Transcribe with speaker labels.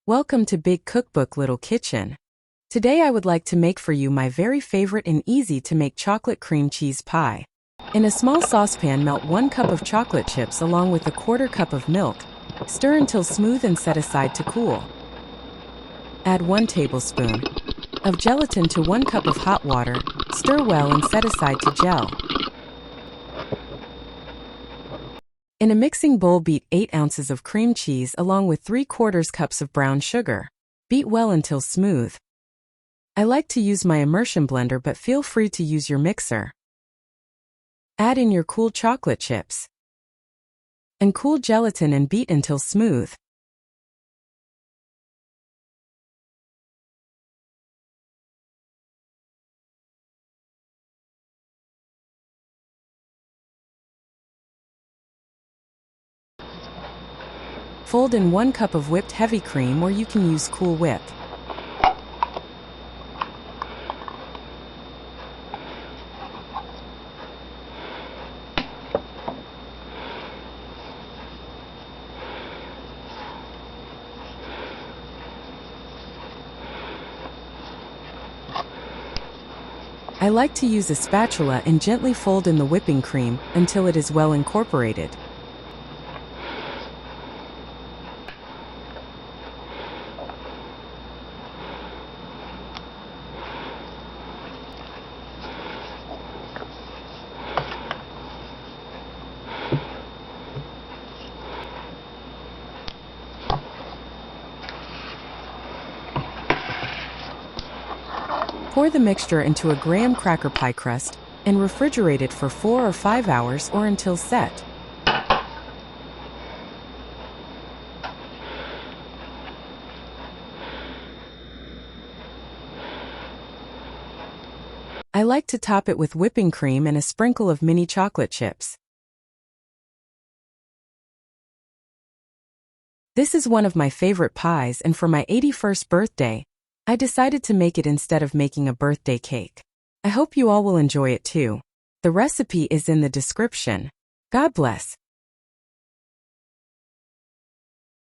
Speaker 1: Welcome to Big Cookbook Little Kitchen. Today I would like to make for you my very favorite and easy to make chocolate cream cheese pie. In a small saucepan, melt 1 cup of chocolate chips along with a 1/4 cup of milk. Stir until smooth and set aside to cool. Add 1 tablespoon of gelatin to 1 cup of hot water. Stir well and set aside to gel. In a mixing bowl, beat 8 ounces of cream cheese along with 3/4 cups of brown sugar. Beat well until smooth. I like to use my immersion blender, but feel free to use your mixer. Add in your cool chocolate chips and cool gelatin and beat until smooth. Fold in 1 cup of whipped heavy cream, or you can use Cool Whip. I like to use a spatula and gently fold in the whipping cream until it is well incorporated. Pour the mixture into a graham cracker pie crust and refrigerate it for 4 or 5 hours or until set. I like to top it with whipping cream and a sprinkle of mini chocolate chips. This is one of my favorite pies, and for my 81st birthday, I decided to make it instead of making a birthday cake. I hope you all will enjoy it too. The recipe is in the description. God bless.